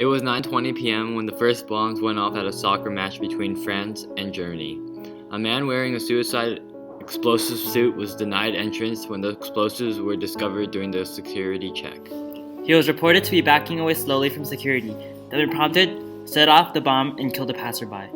It was 9:20 p.m. when the first bombs went off at a soccer match between France and Germany. A man wearing a suicide explosive suit was denied entrance when the explosives were discovered during the security check. He was reported to be backing away slowly from security, then when prompted, set off the bomb and killed a passerby.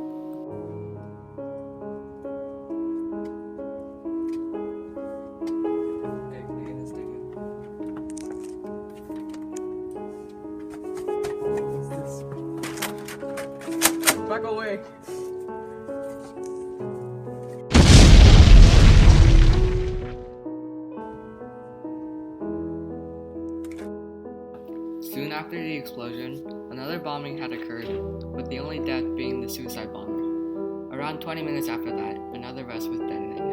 Back away. Soon after the explosion, another bombing had occurred, with the only death being the suicide bomber. Around 20 minutes after that, another vest was detonated.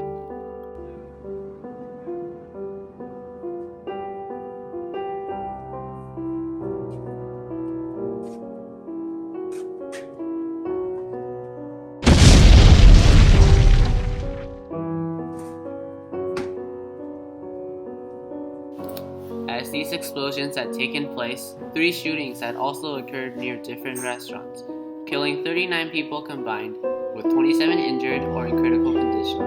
As these explosions had taken place, 3 shootings had also occurred near different restaurants, killing 39 people combined, with 27 injured or in critical condition.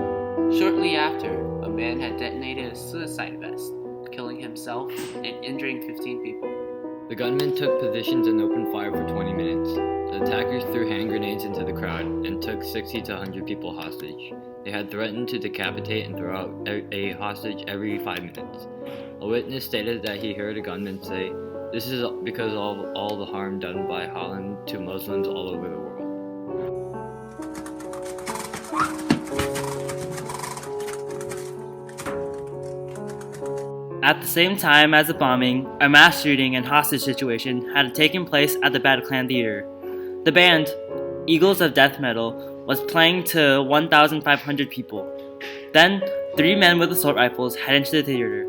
Shortly after, a man had detonated a suicide vest, killing himself and injuring 15 people. The gunmen took positions and opened fire for 20 minutes. The attackers threw hand grenades into the crowd and took 60 to 100 people hostage. They had threatened to decapitate and throw out a hostage every 5 minutes. A witness stated that he heard a gunman say, "This is because of all the harm done by Holland to Muslims all over the world." At the same time as the bombing, a mass shooting and hostage situation had taken place at the Bataclan Theater. The band, Eagles of Death Metal, was playing to 1,500 people. Then, 3 men with assault rifles had entered the theater.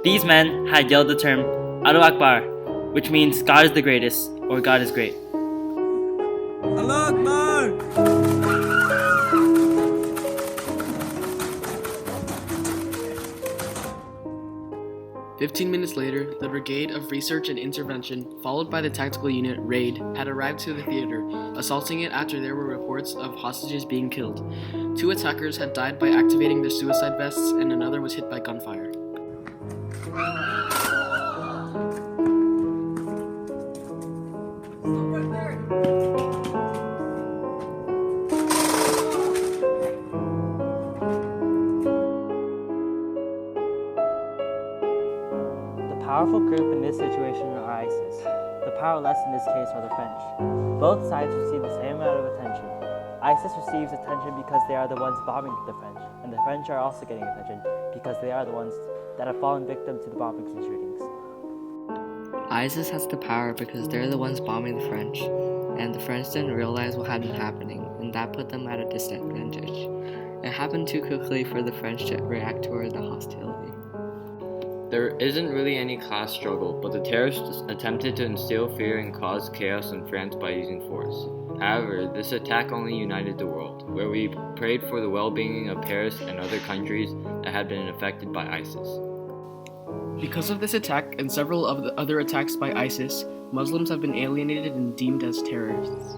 These men had yelled the term Allahu Akbar, which means God is the greatest, or God is great. Allah Akbar! 15 minutes later, the Brigade of Research and Intervention, followed by the tactical unit RAID, had arrived to the theater, assaulting it after there were reports of hostages being killed. 2 attackers had died by activating their suicide vests, and another was hit by gunfire. The powerful group in this situation are ISIS. The powerless in this case are the French. Both sides receive the same amount of attention. ISIS receives attention because they are the ones bombing the French, and the French are also getting attention because they are the ones that have fallen victim to the bombings and shootings. ISIS has the power because they're the ones bombing the French, and the French didn't realize what had been happening, and that put them at a disadvantage. It happened too quickly for the French to react toward the hostility. There isn't really any class struggle, but the terrorists attempted to instill fear and cause chaos in France by using force. However, this attack only united the world, where we prayed for the well-being of Paris and other countries that had been affected by ISIS. Because of this attack and several of the other attacks by ISIS, Muslims have been alienated and deemed as terrorists.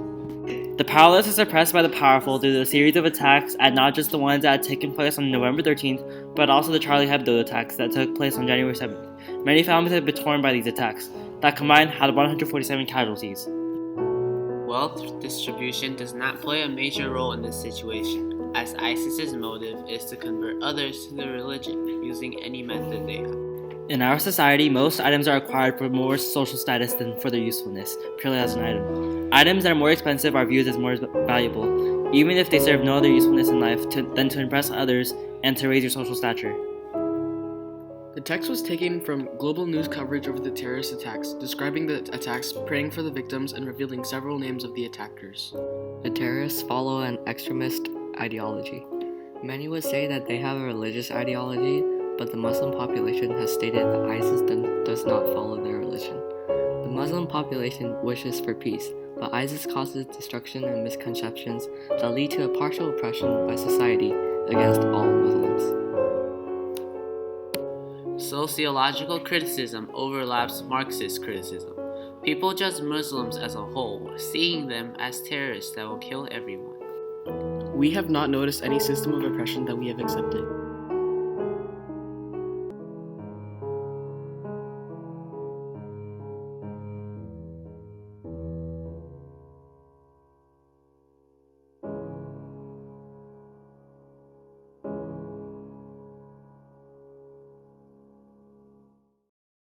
The powerless are suppressed by the powerful due to a series of attacks at not just the ones that had taken place on November 13th, but also the Charlie Hebdo attacks that took place on January 7th. Many families have been torn by these attacks, that combined had 147 casualties. Wealth distribution does not play a major role in this situation, as ISIS's motive is to convert others to their religion using any method they have. In our society, most items are acquired for more social status than for their usefulness, purely as an item. Items that are more expensive are viewed as more valuable, even if they serve no other usefulness in life than to impress others and to raise your social stature. The text was taken from global news coverage over the terrorist attacks, describing the attacks, praying for the victims, and revealing several names of the attackers. The terrorists follow an extremist ideology. Many would say that they have a religious ideology, but the Muslim population has stated that ISIS does not follow their religion. The Muslim population wishes for peace, but ISIS causes destruction and misconceptions that lead to a partial oppression by society against all Muslims. Sociological criticism overlaps Marxist criticism. People judge Muslims as a whole, seeing them as terrorists that will kill everyone. We have not noticed any system of oppression that we have accepted.